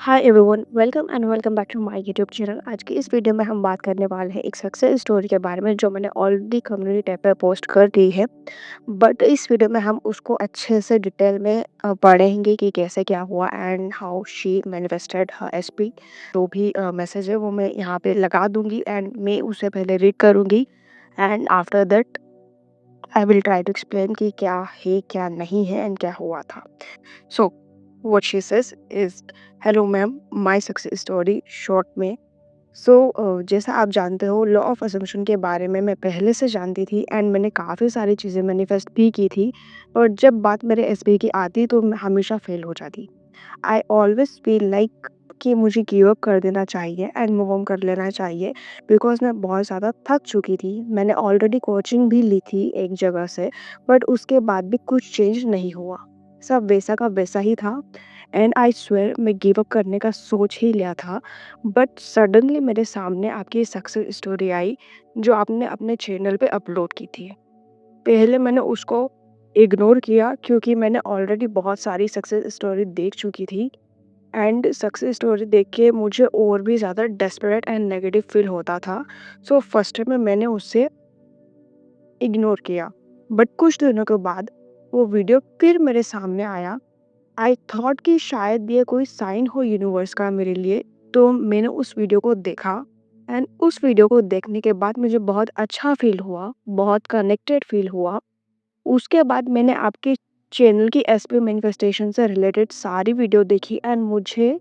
Hi everyone, welcome and welcome back to my YouTube channel. आज की इस video में हम बात करने वाले हैं एक सक्सेस स्टोरी के बारे में जो मैंने ऑलरेडी कम्युनिटी टैब पे पोस्ट कर दी है। बट इस वीडियो में हम उसको अच्छे से डिटेल में पढ़ेंगे कि कैसे क्या हुआ and how she manifested her SP. जो भी मैसेज है वो मैं यहाँ पे लगा दूंगी एंड मैं उसे पहले रीड करूंगी and after that I will try to explain कि क्या है क्या नहीं है एंड क्या हुआ था। So, what she says is, "Hello, ma'am. My success story short में।" सो जैसा आप जानते हो लॉ ऑफ असम्पशन के बारे में मैं पहले से जानती थी एंड मैंने काफ़ी सारी चीज़ें मैनिफेस्ट भी की थी। और जब बात मेरे एसबी की आती तो मैं हमेशा फेल हो जाती। आई ऑलवेज फील लाइक कि मुझे गिव अप कर देना चाहिए एंड मूव ऑन कर लेना चाहिए बिकॉज मैं बहुत ज़्यादा थक चुकी थी। मैंने ऑलरेडी कोचिंग भी ली थी एक जगह से, बट उसके बाद भी कुछ चेंज नहीं हुआ। सब वैसा का वैसा ही था एंड आई स्वेयर मैं गिव अप करने का सोच ही लिया था। बट सडनली मेरे सामने आपकी सक्सेस स्टोरी आई जो आपने अपने चैनल पे अपलोड की थी। पहले मैंने उसको इग्नोर किया क्योंकि मैंने ऑलरेडी बहुत सारी सक्सेस स्टोरी देख चुकी थी एंड सक्सेस स्टोरी देख के मुझे और भी ज़्यादा डेस्परेट एंड नेगेटिव फील होता था। सो फर्स्ट टाइम में मैंने उससे इग्नोर किया। बट कुछ दिनों के बाद वो वीडियो फिर मेरे सामने आया। आई थॉट कि शायद ये कोई साइन हो यूनिवर्स का मेरे लिए। तो मैंने उस वीडियो को देखा एंड उस वीडियो को देखने के बाद मुझे बहुत अच्छा फील हुआ, बहुत कनेक्टेड फील हुआ। उसके बाद मैंने आपके चैनल की एसपी मैनिफेस्टेशन से रिलेटेड सारी वीडियो देखी एंड मुझे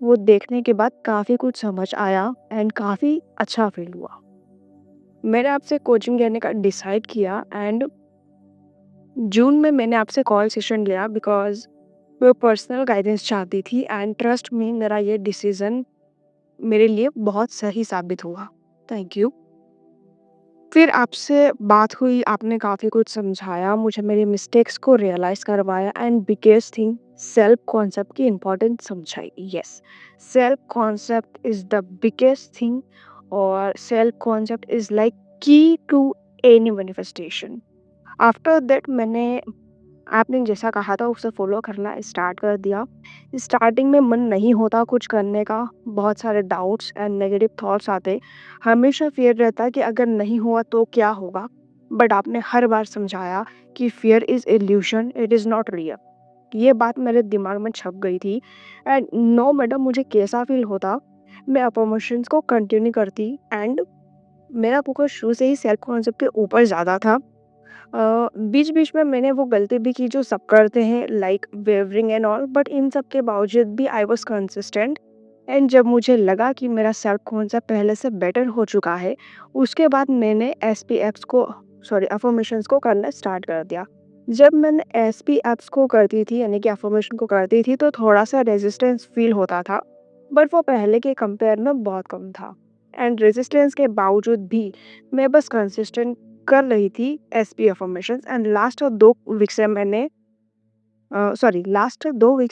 वो देखने के बाद काफ़ी कुछ समझ आया एंड काफ़ी अच्छा फील हुआ। मैंने आपसे कोचिंग लेने का डिसाइड किया एंड जून में मैंने आपसे कॉल सेशन लिया बिकॉज मैं पर्सनल गाइडेंस चाहती थी एंड ट्रस्ट मी मेरा ये डिसीज़न मेरे लिए बहुत सही साबित हुआ। Thank you. फिर आपसे बात हुई, आपने काफ़ी कुछ समझाया, मुझे मेरी मिस्टेक्स को रियलाइज़ करवाया and biggest thing self concept की इम्पोर्टेंस समझाई। Yes, self concept is the biggest thing और self concept is like key to any manifestation. After that मैंने आपने जैसा कहा था उसे फॉलो करना स्टार्ट कर दिया। स्टार्टिंग में मन नहीं होता कुछ करने का, बहुत सारे डाउट्स एंड नेगेटिव थॉट्स आते। हमेशा फ़ियर रहता है कि अगर नहीं हुआ तो क्या होगा? बट आपने हर बार समझाया कि fear is evolution, it is not real. ये बात मेरे दिमाग में छप गई थी एंड नो मैटर मुझे कैसा फ़ील होता, मैं अफ़र्मेशंस को कंटिन्यू करती एंड मेरा फ़ोकस शुरू से ही सेल्फ कॉन्सेप्ट के ऊपर ज़्यादा था। बीच-बीच में मैंने वो गलती भी की जो सब करते हैं like wavering and all, but in सब के बावजूद भी आई वाज़ कंसिस्टेंट एंड जब मुझे लगा कि मेरा सेल्फ कॉन्सेप्ट पहले से बेटर हो चुका है, उसके बाद मैंने एसपीएफ्स को अफ़र्मेशंस को करना स्टार्ट कर दिया। जब मैंने एसपीएफ्स को करती थी यानी कि अफ़र्मेशन को करती थी तो थोड़ा-सा रेजिस्टेंस फ़ील होता था, बट वो पहले के कंपेयर में बहुत कम था एंड रेजिस्टेंस के बावजूद भी मैं बस कंसिस्टेंट कर रही थी S P affirmations and last 2 week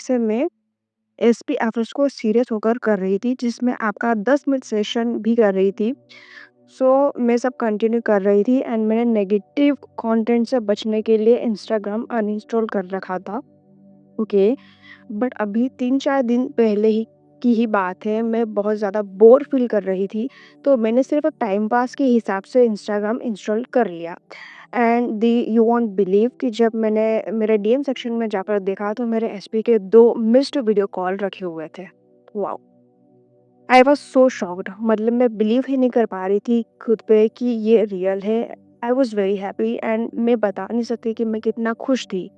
से मैं एसपी एफर्ट्स को सीरियस होकर कर रही थी जिसमें आपका 10 मिनट सेशन भी कर रही थी। सो मैं सब कंटिन्यू कर रही थी एंड मैंने नेगेटिव कंटेंट से बचने के लिए इंस्टाग्राम अनइंस्टॉल कर रखा था। ओके, बट अभी 3-4 दिन पहले ही की ही बात है, मैं बहुत ज़्यादा बोर फ़ील कर रही थी, तो मैंने सिर्फ़ टाइम पास के हिसाब से इंस्टाग्राम इंस्टॉल कर लिया and the you won't believe कि जब मैंने मेरे डीएम सेक्शन में जाकर देखा तो मेरे एसपी के 2 मिस्ड वीडियो कॉल रखे हुए थे। Wow! I was so shocked, मतलब मैं बिलीव ही नहीं कर पा रही थी खुद पे कि ये रियल है। I was very happy and मैं बता नहीं सकती कि मैं कितना खुश थी।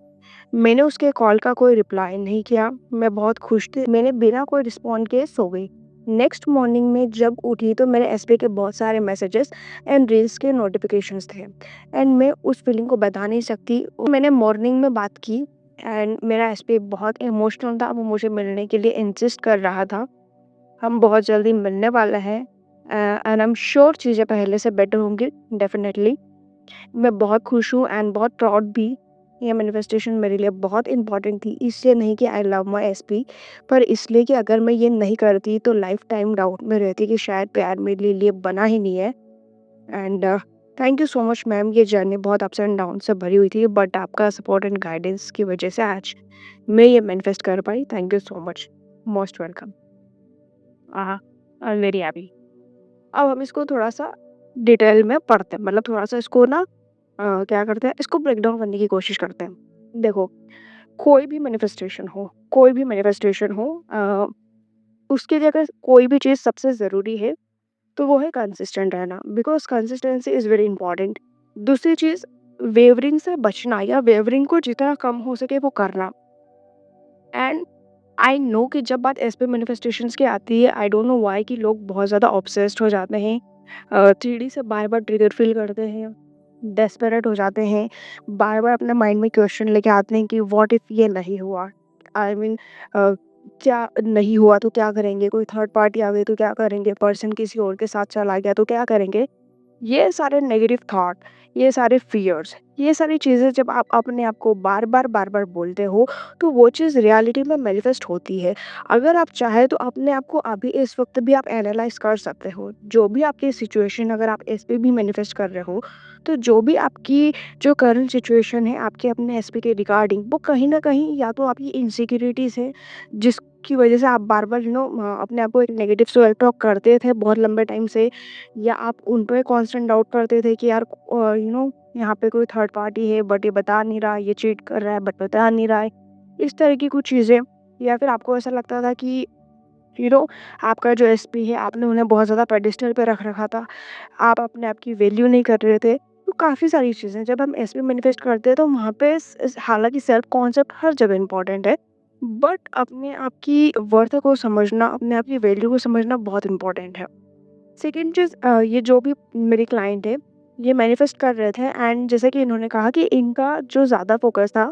मैंने उसके कॉल का कोई रिप्लाई नहीं किया, मैं बहुत खुश थी। मैंने बिना कोई रिस्पॉन्ड किए सो गई। नेक्स्ट मॉर्निंग में जब उठी तो मेरे एसबी के बहुत सारे मैसेजेस एंड रील्स के नोटिफिकेशंस थे एंड मैं उस फीलिंग को बता नहीं सकती। मैंने मॉर्निंग में बात की एंड मेरा एसबी बहुत इमोशनल था, वो मुझे मिलने के लिए इंसिस्ट कर रहा था। हम बहुत जल्दी मिलने वाले हैं एंड आई एम श्योर चीज़ें पहले से बेटर होंगी डेफिनेटली। मैं बहुत खुश हूँ एंड बहुत प्राउड भी। ये मैनिफेस्टेशन मेरे लिए बहुत इम्पोर्टेंट थी, इसलिए नहीं कि आई लव माई एसपी, पर इसलिए कि अगर मैं ये नहीं करती तो लाइफ टाइम डाउट में रहती कि शायद प्यार मेरे लिए बना ही नहीं है। And thank you so much ma'am, ये जर्नी बहुत अप्स एंड डाउन से भरी हुई थी बट आपका सपोर्ट एंड गाइडेंस की वजह से आज मैं ये मैनिफेस्ट कर पाई। Thank you so much, most welcome. I am very happy. अब हम इसको थोड़ा-सा डिटेल में पढ़ते हैं, मतलब थोड़ा-सा इसको ना क्या करते हैं, इसको ब्रेक डाउन करने की कोशिश करते हैं। देखो, कोई भी मैनिफेस्टेशन हो उसके लिए अगर कोई भी चीज़ सबसे ज़रूरी है, तो वो है कंसिस्टेंट रहना, because consistency is very important. दूसरी चीज़, वेवरिंग से बचना या वेवरिंग को जितना कम हो सके वो करना। एंड आई नो कि जब बात एस पे मैनिफेस्टेशंस की आती है, आई डोंट नो व्हाई कि लोग बहुत ज़्यादा ऑब्सेस्ड हो जाते हैं। 3D से बार-बार ट्रिगर फ़ील करते हैं, डेस्परेट हो जाते हैं, बार-बार अपने माइंड में क्वेश्चन लेके आते हैं कि व्हाट इफ ये नहीं हुआ? आई मीन अ, क्या नहीं हुआ तो क्या करेंगे? कोई थर्ड पार्टी आ गई तो क्या करेंगे? पर्सन किसी और के साथ चला गया तो क्या करेंगे? ये सारे नेगेटिव थॉट, ये सारे फियर्स, ये सारी चीज़ें जब आप अपने आप को बार-बार बोलते हो, तो वो चीज़ रियलिटी में मैनिफेस्ट होती है। अगर आप चाहें तो अपने आप को अभी इस वक़्त भी आप एनालाइज़ कर सकते हो। जो भी आपकी सिचुएशन, अगर आप इस पे भी मैनिफेस्ट कर रहे हो, तो जो भी आपकी जो करंट सिचुएशन है, आपके अपने एसपी के रिगार्डिंग, वो कहीं न कहीं या तो आपकी इनसिक्योरिटीज़ है, जिसकी वज़ह से आप बार-बार अपने आप को एक नेगेटिव सेल्फ टॉक करते थे बहुत लंबे टाइम से, या आप उन पे कांस्टेंट डाउट करते थे कि यार यहाँ पे कोई थर्ड पार्टी है बट ये बता नहीं रहा, ये चीट कर रहा है बट बता नहीं रहा है। इस तरह की कुछ चीज़ें, या फिर आपको ऐसा लगता था कि यू नो आपका जो एसपी है, आपने उन्हें बहुत ज़्यादा पेडेस्टल पे रख रखा था। आप अपने आप की वैल्यू नहीं कर रहे थे। तो काफ़ी सारी चीज़ें जब हम एसपी मैनिफेस्ट करते हैं तो वहाँ पे हालाँकि सेल्फ कॉन्सेप्ट हर जगह इम्पोर्टेंट है। बट अपने आप की वर्थ को समझना, अपने आप की वैल्यू को समझना बहुत इम्पोर्टेंट है। सेकंड चीज़, ये जो भी मेरी क्लाइंट है, ये मैनिफेस्ट कर रहे थे एंड जैसे कि इन्होंने कहा कि इनका जो ज़्यादा फ़ोकस था,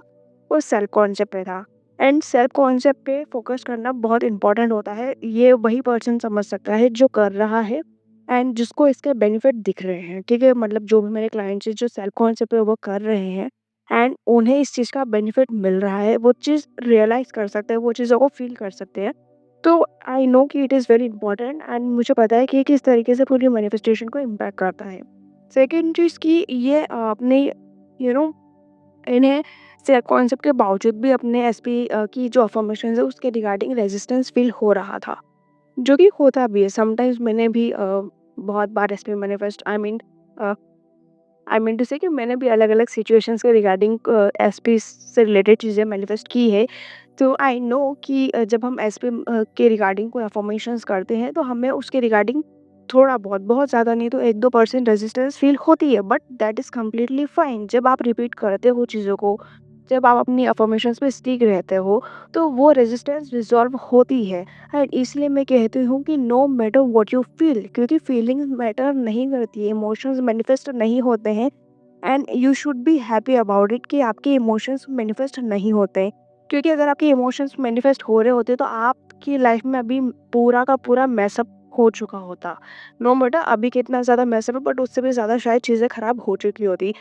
वो सेल्फ कॉन्सेप्ट पे था। एंड सेल्फ कॉन्सेप्ट पे फ़ोकस करना बहुत इम्पोर्टेंट होता है। ये वही पर्सन समझ सकता है जो कर रहा है एंड जिसको इसके बेनिफिट दिख रहे हैं, ठीक है? मतलब जो भी मेरे क्लाइंट्स हैं जो सेल्फ कॉन्सेप्ट पे वर्क कर रहे हैं एंड उन्हें इस चीज़ का बेनिफिट मिल रहा है, वो चीज़ रियलाइज़ कर सकते हैं, वो चीज़ों को फ़ील कर सकते हैं। तो आई नो कि it is very important and मुझे पता है कि ये किस तरीके से पूरी मैनिफेस्टेशन को इम्पैक्ट करता है। सेकंड चीज़ कि ये अपने यू नो इन्हें सेल्फ कॉन्सेप्ट के बावजूद भी अपने एसपी की जो अफर्मेशंस है उसके रिगार्डिंग रेजिस्टेंस फील हो रहा था, जो कि होता भी है। समटाइम्स मैंने भी बहुत बार SP manifest I mean to say कि मैंने भी अलग-अलग सिचुएशंस के रिगार्डिंग एसपी से रिलेटेड चीज़ें मैनिफेस्ट की है। तो आई नो कि जब हम एसपी के रिगार्डिंग कोई अफ़र्मेशंस करते हैं तो हमें उसके रिगार्डिंग थोड़ा बहुत, बहुत ज़्यादा नहीं तो 1-2% रेजिस्टेंस फ़ील होती है, but that is completely fine. जब आप रिपीट करते हो चीज़ों को, जब आप अपनी अफ़र्मेशंस पे स्टिक रहते हो, तो वो रेजिस्टेंस रिज़ॉल्व होती है। एंड इसलिए मैं कहती हूँ कि no matter what you feel, क्योंकि फीलिंग्स मैटर नहीं करती है, इमोशंस मैनिफेस्ट नहीं होते हैं। And you should be happy about it कि आपके इमोशंस मैनिफेस्ट नहीं होते हैं। क्योंकि अगर आपके इमोशंस मैनिफेस्ट हो रहे होते तो आपकी लाइफ में अभी पूरा का पूरा मैसअप हो चुका होता। नो मैटर अभी कितना ज़्यादा मैसअप है, बट उससे भी ज़्यादा शायद चीज़ें ख़राब हो चुकी होती,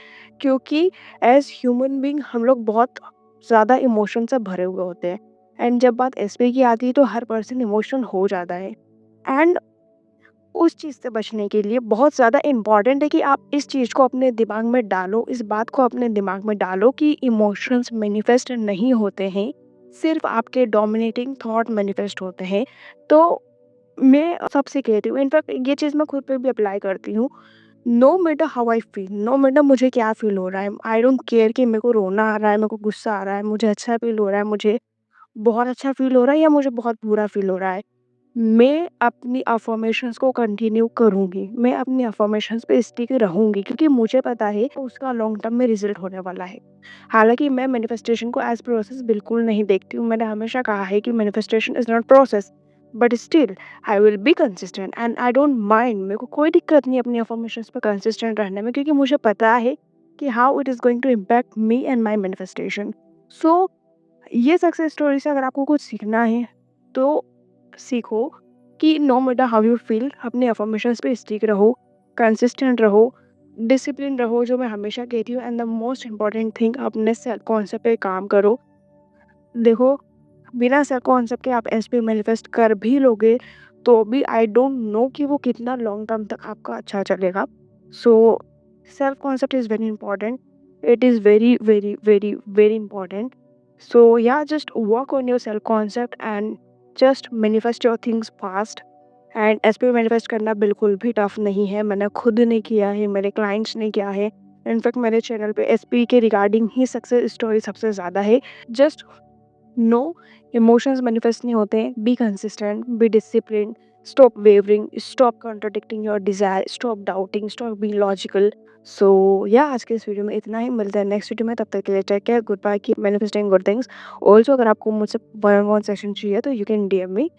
क्योंकि एज ह्यूमन बींग हम लोग बहुत ज़्यादा इमोशन से भरे हुए होते हैं। एंड जब बात एसपी की आती है तो हर पर्सन इमोशनल हो जाता है। एंड उस चीज़ से बचने के लिए बहुत ज़्यादा इम्पॉर्टेंट है कि आप इस चीज़ को अपने दिमाग में डालो, इस बात को अपने दिमाग में डालो कि इमोशंस मैनिफेस्ट नहीं होते हैं, सिर्फ़ आपके डोमिनेटिंग थॉट मैनिफेस्ट होते हैं। तो मैं सबसे कहती हूँ, इनफैक्ट ये चीज़ मैं खुद पे भी अप्लाई करती हूँ। No matter how I feel, no matter मुझे क्या फ़ील हो रहा है, आई डोंट केयर कि मेरे को रोना आ रहा है, मेरे को गुस्सा आ रहा है, मुझे अच्छा फ़ील हो रहा है, मुझे बहुत अच्छा फ़ील हो रहा है या मुझे बहुत बुरा फ़ील हो रहा है। मैं अपनी अफ़र्मेशंस को कंटिन्यू करूँगी। मैं अपनी अफ़र्मेशंस पे स्टिक रहूँगी, क्योंकि मुझे पता है उसका लॉन्ग टर्म में रिज़ल्ट होने वाला है। हालाँकि मैं मैनिफेस्टेशन को एज़ प्रोसेस बिल्कुल नहीं देखती हूँ। मैंने हमेशा कहा है कि manifestation is not process, but still I will be consistent and I don't mind. मेरे को कोई दिक्कत नहीं अपनी अफ़र्मेशंस पे कंसिस्टेंट रहने में, क्योंकि मुझे पता है कि how it is going to impact me and my manifestation. So ये सक्सेस स्टोरी से अगर आपको कुछ सीखना है, तो सीखो कि no matter how you feel, अपने अफर्मेशंस पे स्टिक रहो, कंसिस्टेंट रहो, डिसिप्लिन रहो, जो मैं हमेशा कहती हूँ। And the most important thing, अपने सेल्फ कॉन्सेप्ट पे काम करो। देखो, बिना सेल्फ कॉन्सेप्ट के आप एस पे मैनिफेस्ट कर भी लोगे, तो भी आई डोंट नो कि वो कितना लॉन्ग टर्म तक आपका अच्छा चलेगा। So self concept is very important. It is very very very very important. So yeah, just work on your self concept and just manifest your things fast. And SP manifest करना बिल्कुल भी tough नहीं है। मैंने खुद ने किया है, मेरे क्लाइंट्स ने किया है। इनफैक्ट मेरे चैनल पे एसपी के रिगार्डिंग ही सक्सेस स्टोरी सबसे ज़्यादा है। जस्ट नो, इमोशंस मैनिफेस्ट नहीं होते। Be consistent, be discipline, stop wavering, stop contradicting your desire, stop doubting, stop being logical. So या आज के इस वीडियो में इतना ही। मिलता है नेक्स्ट वीडियो में, तब तक के लिए take care, good bye, keep manifesting good things. Also अगर आपको मुझसे वन ऑन वन सेशन चाहिए तो यू कैन डीएम मी।